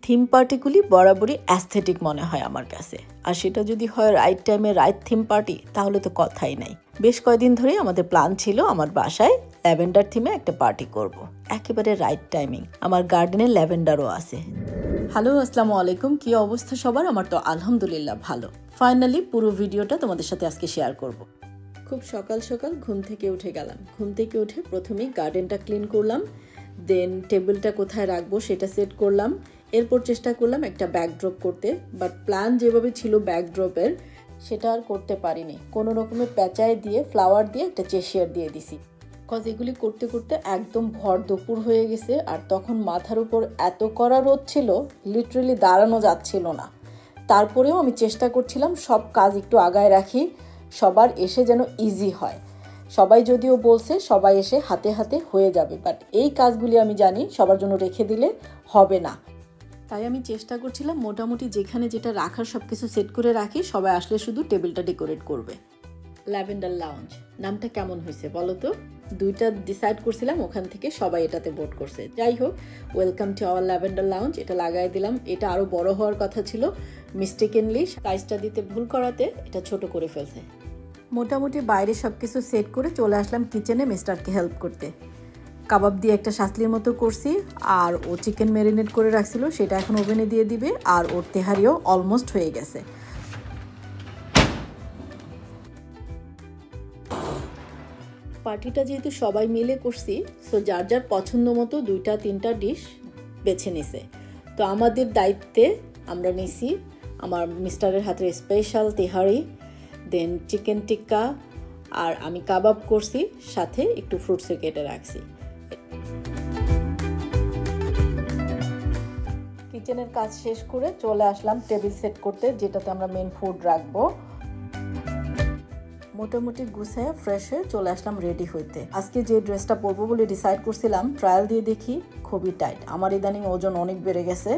Theme পার্টিগুলি বরাবরই aesthetic মনে হয় আমার কাছে, আর সেটা যদি হয় রাইট টাইমে রাইট থিম পার্টি তাহলে তো কথাই নাই। বেশ কয়েকদিন ধরেই আমাদের প্ল্যান ছিল আমার বাসায় ল্যাভেন্ডার থিমে একটা পার্টি করব। একেবারে রাইট টাইমিং, আমার গার্ডেনে ল্যাভেন্ডারও আছে। হ্যালো, আসসালামু আলাইকুম। কি অবস্থা সবার? আমার তো আলহামদুলিল্লাহ ভালো। ফাইনালি পুরো ভিডিওটা তোমাদের সাথে আজকে শেয়ার করব। খুব সকাল সকাল ঘুম থেকে উঠে গেলাম। ঘুম থেকে উঠে প্রথমেই গার্ডেনটা ক্লিন করলাম, দেন টেবিলটা কোথায় রাখবো সেটা সেট করলাম। এরপর চেষ্টা করলাম একটা ব্যাকড্রপ করতে, বাট প্ল্যান যেভাবে ছিল ব্যাকড্রপের সেটা আর করতে পারিনি। কোনো রকমের প্যাঁচায় দিয়ে ফ্লাওয়ার দিয়ে একটা চেশিয়ার দিয়ে দিছি, কজ এগুলি করতে করতে একদম ভর দুপুর হয়ে গেছে। আর তখন মাথার উপর এত কড়া রোদ ছিল, লিটারেলি দাঁড়ানো যাচ্ছিল না। তারপরেও আমি চেষ্টা করছিলাম সব কাজ একটু আগায় রাখি, সবার এসে যেন ইজি হয়। সবাই যদিও বলছে সবাই এসে হাতে হাতে হয়ে যাবে, বাট এই কাজগুলি আমি জানি সবার জন্য রেখে দিলে হবে না। তাই আমি চেষ্টা করছিলাম মোটামুটি যেখানে যেটা রাখার সব কিছু সেট করে রাখি, সবাই আসলে শুধু টেবিলটা ডেকোরেট করবে। ল্যাভেন্ডার লাউঞ্জ নামটা কেমন হয়েছে বলো তো? দুইটা ডিসাইড করছিলাম, ওখান থেকে সবাই এটাতে ভোট করছে। যাই হোক, welcome to our lavender lounge এটা লাগাই দিলাম। এটা আরও বড় হওয়ার কথা ছিল, মিস্টেকেনলি সাইজটা দিতে ভুল করাতে এটা ছোট করে ফেলছে। মোটামুটি বাইরে সব কিছু সেট করে চলে আসলাম কিচেনে মিস্টারকে হেল্প করতে। কাবাব দিয়ে একটা শাসলির মতো করছি, আর ও চিকেন ম্যারিনেট করে রাখছিল সেটা এখন ওভেনে দিয়ে দিবে, আর ওর তেহারিও অলমোস্ট হয়ে গেছে। পার্টিটা যেহেতু সবাই মিলে করছি, সো যার যার পছন্দ মতো 2-3টা ডিশ বেছে নিছে। তো আমাদের দায়িত্বে আমরা নিছি আমার মিস্টারের হাতের স্পেশাল তেহারি, দেন চিকেন টিক্কা, আর আমি কাবাব করছি, সাথে একটু ফ্রুটসও কেটে রাখছি। কিচেনের কাজ শেষ করে চলে আসলাম টেবিল সেট করতে, যেটাতে আমরা মেন ফুড রাখবো। মোটামুটি গুছায় ফ্রেশ হয়ে চলে আসলাম রেডি হইতে। আজকে যে ড্রেসটা পরবো বলে ডিসাইড করছিলাম, ট্রায়াল দিয়ে দেখি খুবই টাইট। আমার ইদানিং ওজন অনেক বেড়ে গেছে,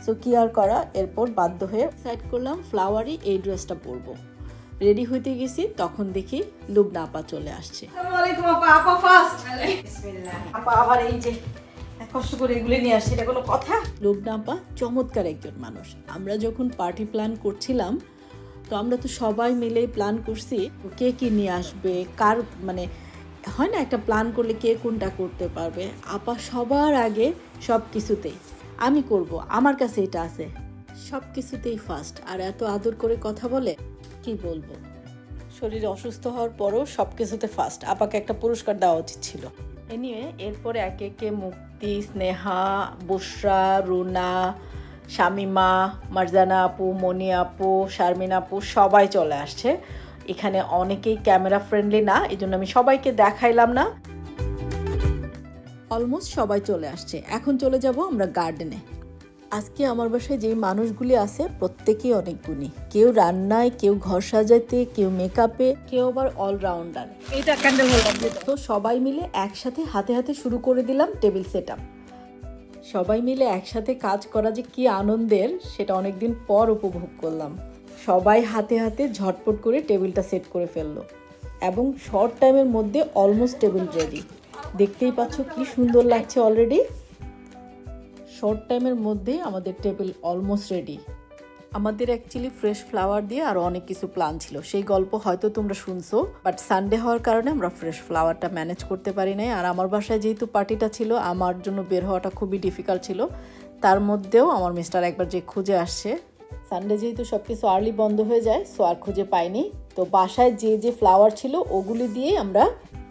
সো কি আর করা, এরপর বাধ্য হয়ে ডিসাইড করলাম ফ্লাওয়ারি এই ড্রেসটা পরবো। রেডি হইতে গেছি, তখন দেখি লুবনা আপা চলে আসছে। আসসালামু আলাইকুম আপা। আপা ফার্স্ট। বিসমিল্লাহ। আপা আবার এই যে কষ্ট করে এগুলো নিয়ে আসছে, এটা কোনো কথা? লুবনা আপা চমৎকার একজন মানুষ। আমরা যখন পার্টি প্ল্যান করছিলাম, তো আমরা তো সবাই মিলেই প্ল্যান করছি কে কি নিয়ে আসবে, কার মানে হয় না একটা প্ল্যান করলে কে কোনটা করতে পারবে। আপা সবার আগে সব কিছুতেই আমি করব, আমার কাছে এটা আছে, সব কিছুতেই ফার্স্ট। আর এত আদর করে কথা বলে, কি বলবো, শরীর অসুস্থ হওয়ার পরও সব কিছুতে ফার্স্ট। আপাকে একটা পুরস্কার দেওয়া উচিত ছিল। এ নিয়ে এরপরে একে একে মুক্তি, স্নেহা, বুশরা, রুনা, শামিমা, মারজানা আপু, মনি আপু, শারমিন আপু সবাই চলে আসছে। এখানে অনেকেই ক্যামেরা ফ্রেন্ডলি না, এই জন্য আমি সবাইকে দেখাইলাম না। অলমোস্ট সবাই চলে আসছে। এখন চলে যাব আমরা গার্ডেনে। আজকে আমার বাসায় যেই মানুষগুলি আছে প্রত্যেকেই অনেক গুণী। কেউ রান্নায়, কেউ ঘর সাজাইতে, কেউ মেকআপে, কেউ আবার অলরাউন্ডার। এটা ক্যান্ডেল হোল্ডার। তো সবাই মিলে একসাথে হাতে হাতে শুরু করে দিলাম টেবিল সেট আপ। সবাই মিলে একসাথে কাজ করা যে কি আনন্দের, সেটা অনেকদিন পর উপভোগ করলাম। সবাই হাতে হাতে ঝটপট করে টেবিলটা সেট করে ফেললো, এবং শর্ট টাইমের মধ্যে অলমোস্ট টেবিল রেডি। দেখতেই পাচ্ছ কি সুন্দর লাগছে। অলরেডি শর্ট টাইমের মধ্যে আমাদের টেবিল অলমোস্ট রেডি। আমাদের অ্যাকচুয়ালি ফ্রেশ ফ্লাওয়ার দিয়ে আরও অনেক কিছু প্ল্যান ছিল, সেই গল্প হয়তো তোমরা শুনছো, বাট সানডে হওয়ার কারণে আমরা ফ্রেশ ফ্লাওয়ারটা ম্যানেজ করতে পারি নাই। আর আমার বাসায় যেহেতু পার্টিটা ছিল, আমার জন্য বের হওয়াটা খুবই ডিফিকাল্ট ছিল। তার মধ্যেও আমার মিস্টার একবার যে খুঁজে আসছে, সানডে যেহেতু সব কিছু আর্লি বন্ধ হয়ে যায়, সো আর খুঁজে পাইনি। তো বাসায় যে যে ফ্লাওয়ার ছিল ওগুলি দিয়েই আমরা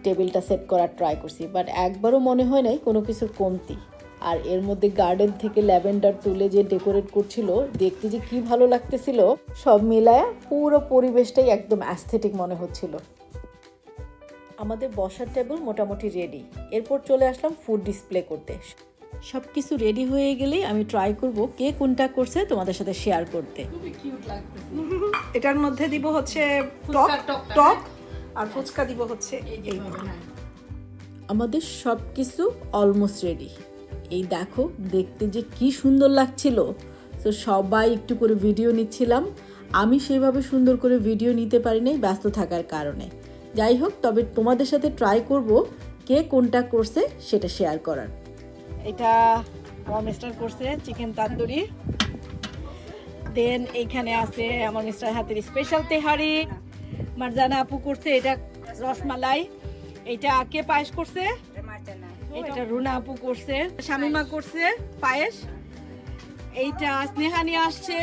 টেবিলটা সেট করার ট্রাই করছি, বাট একবারও মনে হয় নাই কোনো কিছুর কমতি। আর এর মধ্যে গার্ডেন থেকে ল্যাভেন্ডার তুলে যে ডেকোরেট করছিল, দেখতে যে কি ভালো লাগতেছিল। সব মিলায় পুরো পরিবেশটাই একদম অ্যাস্থেটিক মনে হচ্ছিল। আমাদের বসার টেবিল মোটামুটি রেডি। এরপর চলে আসলাম ফুড ডিসপ্লে করতে। সব কিছু রেডি হয়ে গেলেই আমি ট্রাই করব কে কোনটা করছে তোমাদের সাথে শেয়ার করতে। খুবই কিউট লাগতেছে। এটার মধ্যে দিব হচ্ছে টক, আর ফুচকা দিব হচ্ছে এইভাবে। আমাদের সব কিছু অলমোস্ট রেডি। এই দেখো দেখতে যে কি সুন্দর লাগছিল। তো সবাই একটু করে ভিডিও নিচ্ছিলাম। আমি সেভাবে সুন্দর করে ভিডিও নিতে পারি নাই ব্যস্ত থাকার কারণে। যাই হোক, তবে তোমাদের সাথে ট্রাই করব কে কোনটা করছে সেটা শেয়ার করার। এটা আমার মিস্টার করছে চিকেন তান্দুরি। দেন এইখানে আছে আমার মিস্টার হাতের স্পেশাল তেহারি। মারজানা আপু করছে এটা রসমালাই। এটা কে পায়েস করছে? এটা রুনা আপু করছে। শামিমা করছে পায়েস। এইটা স্নেহা নিয়ে আসছে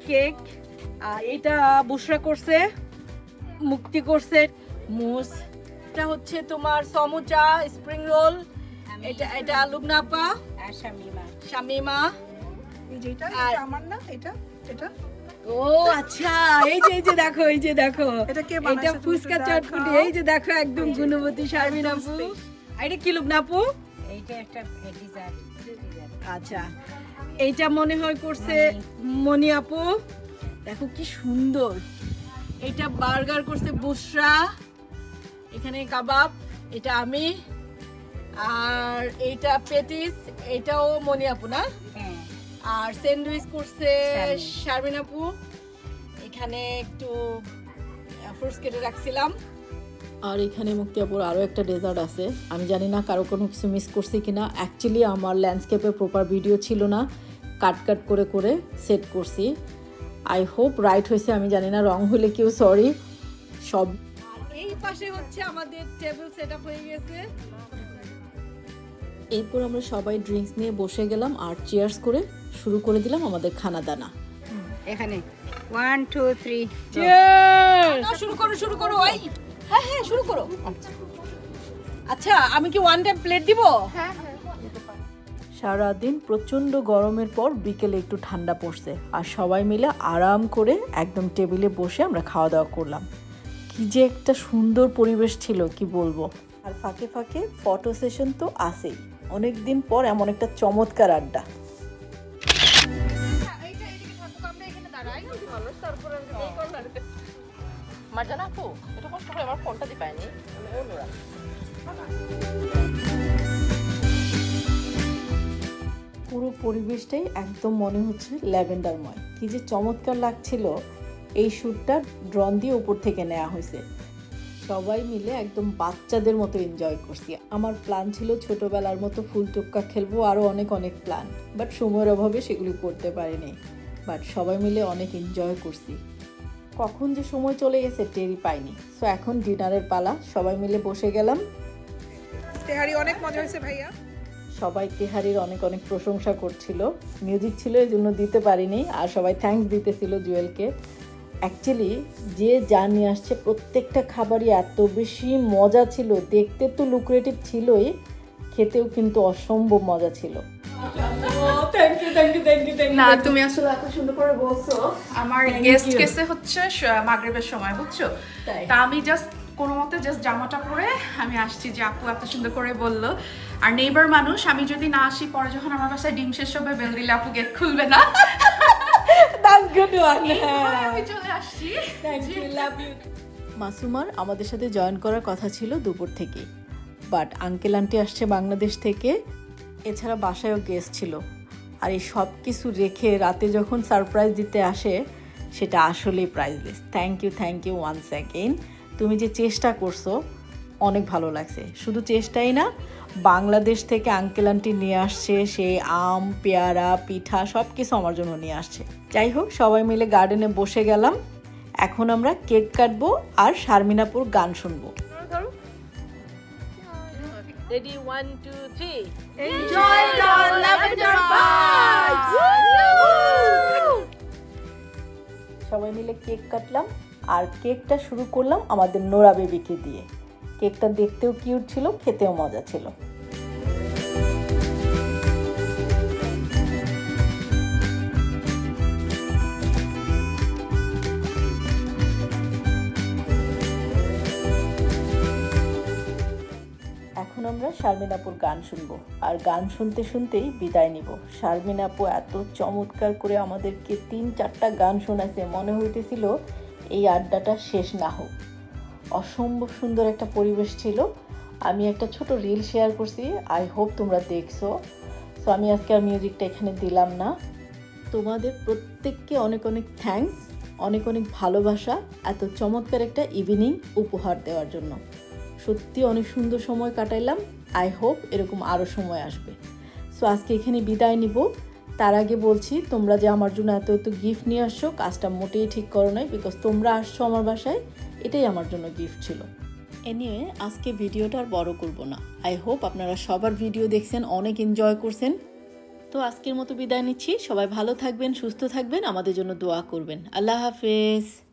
কেক। আর এটা বুশরা করছে, মুক্তি করছে মুস। এটা হচ্ছে তোমার সমুচা স্প্রিং রোল। এটা লুবনা আপা আর শামিমা। আর আমার না এটা ও আচ্ছা, এই যে দেখো এটা ফুচকা চটপটি। এই যে দেখো একদম গুণবতী শারমিন আপু। এটা কি লুবনা আপু? এইটা একটা ডেজার্ট। আচ্ছা, এইটা মনে হয় করছে মনি আপু। দেখো কি সুন্দর। এটা বার্গার করছে বুশরা। এখানে কাবাব, এটা আমি। আর এইটা পেটিস, এটাও মনি আপু না? আর স্যান্ডউইচ করছে শারমিন আপু। এখানে একটু ফ্রুটস কেটে রাখছিলাম। আর এখানে মুক্তি আপুর আরও একটা ডেজার্ট আছে। আমি জানি না কারো কোনো কিছু মিস করছি কিনা। অ্যাকচুয়ালি আমার ল্যান্ডস্কেপে প্রপার ভিডিও ছিল না, কাট করে সেট করছি। আই হোপ রাইট হয়েছে, আমি জানি না, রং হলে কেউ সরি। সব এই পাশে হচ্ছে আমাদের টেবিল সেটআপ হয়ে গেছে। এরপর আমরা সবাই ড্রিঙ্কস নিয়ে বসে গেলাম আর চিয়ার্স করে শুরু করে দিলাম আমাদের খানা দানা। এখানে 1 2 3 চিয়ার্স। শুরু করো ভাই। হ্যাঁ শুরু করো। আচ্ছা, আমি কি ওয়ান টাইম প্লেট দিব? হ্যাঁ। সারাদিন প্রচণ্ড গরমের পর বিকেলে একটু ঠান্ডা পড়ছে আর সবাই মিলে আরাম করে একদম টেবিলে বসে আমরা খাওয়া দাওয়া করলাম। কি যে একটা সুন্দর পরিবেশ ছিল, কি বলবো। আর ফাঁকে ফাঁকে ফটো সেশন তো আছেই। অনেকদিন পর এমন একটা চমৎকার আড্ডা। মারজানা আপু, এটা কষ্ট করে আমার ফোনটা দি পাইনি। পুরো পরিবেশটাই একদম মনে হচ্ছে ল্যাভেন্ডারময়। কি যে চমৎকার লাগছিল। এই শ্যুটটা ড্রোন দিয়ে উপর থেকে নেওয়া হয়েছে। সবাই মিলে একদম বাচ্চাদের মতো এনজয় করছি। আমার প্ল্যান ছিল ছোটবেলার মতো ফুল টুক্কা খেলবো, আরও অনেক প্ল্যান, বাট সময়ের অভাবে সেগুলি করতে পারিনি। বাট সবাই মিলে অনেক এনজয় করছি। কখন যে সময় চলে গেছে টেরই পাইনি। সো এখন ডিনারের পালা। সবাই মিলে বসে গেলাম। তেহারি অনেক মজা হয়েছে ভাইয়া। সবাই তেহারির অনেক প্রশংসা করছিল। মিউজিক ছিল এই জন্য দিতে পারিনি। আর সবাই থ্যাঙ্কস দিতেছিল জুয়েলকে। অ্যাকচুয়ালি যে যা নিয়ে আসছে প্রত্যেকটা খাবারই এত বেশি মজা ছিল। দেখতে তো লুক্রেটিভ ছিলই, খেতেও কিন্তু অসম্ভব মজা ছিল। Thank you. না, তুমি আসলে এত সুন্দর করে বলছো। আমার গেস্ট কেসে হচ্ছে মাগরিবের সময়, বুঝছো? তা আমি জাস্ট কোনো মতে জামাটা পরে আমি আসছি যে আপু এত সুন্দর করে বললো। আর নেইবার মানুষ, আমি যদি না আসি পরে যখন আমার বাসায় ডিম শেষ হবে বেল দিলে আপু গেট খুলবে না। আমি চলে আসছি। মাসুমার আমাদের সাথে জয়েন করার কথা ছিল দুপুর থেকে, বাট আঙ্কেল আন্টি আসছে বাংলাদেশ থেকে। এছাড়া বাসায়ও গেস্ট ছিল। আর এই সব কিছু রেখে রাতে যখন সারপ্রাইজ দিতে আসে, সেটা আসলেই priceless. Thank you once again. তুমি যে চেষ্টা করছো অনেক ভালো লাগছে। শুধু চেষ্টাই না, বাংলাদেশ থেকে আঙ্কেল আন্টি নিয়ে আসছে সেই আম, পেয়ারা, পিঠা সব কিছু আমার জন্য নিয়ে আসছে। যাই হোক, সবাই মিলে গার্ডেনে বসে গেলাম। এখন আমরা কেক কাটবো আর শারমিনাপুর গান শুনবো। Ready, 1 2 3. Enjoy the lavender vibes. সবাই মিলে কেক কাটলাম আর কেকটা শুরু করলাম আমাদের নোরা বেবিকে দিয়ে। কেকটা দেখতেও কিউট ছিল, খেতেও মজা ছিল। এখন আমরা শারমিন আপুর গান শুনবো আর গান শুনতে শুনতেই বিদায় নিব। শারমিন আপু এত চমৎকার করে আমাদেরকে 3-4টা গান শোনাছে, মনে হইতেছিল এই আড্ডাটা শেষ না হোক। অসম্ভব সুন্দর একটা পরিবেশ ছিল। আমি একটা ছোট রিল শেয়ার করছি, আই হোপ তোমরা দেখছো। সো আমি আজকে আর মিউজিকটা এখানে দিলাম না। তোমাদের প্রত্যেককে অনেক থ্যাঙ্কস, অনেক ভালোবাসা এত চমৎকার একটা ইভিনিং উপহার দেওয়ার জন্য। সত্যি অনেক সুন্দর সময় কাটাইলাম। আই হোপ এরকম আরও সময় আসবে। সো সো আজকে এখানে বিদায় নিব। তার আগে বলছি, তোমরা যে আমার জন্য এত এত গিফট নিয়ে আসছো, কাজটা মোটেই ঠিক করো নাই, বিকজ তোমরা আসছো আমার বাসায়, এটাই আমার জন্য গিফট ছিল। এনিওয়ে, আজকে ভিডিওটা আর বড় করব না। আই হোপ আপনারা সবার ভিডিও দেখছেন, অনেক এনজয় করছেন। তো আজকের মতো বিদায় নিচ্ছি। সবাই ভালো থাকবেন, সুস্থ থাকবেন, আমাদের জন্য দোয়া করবেন। আল্লাহ হাফেজ।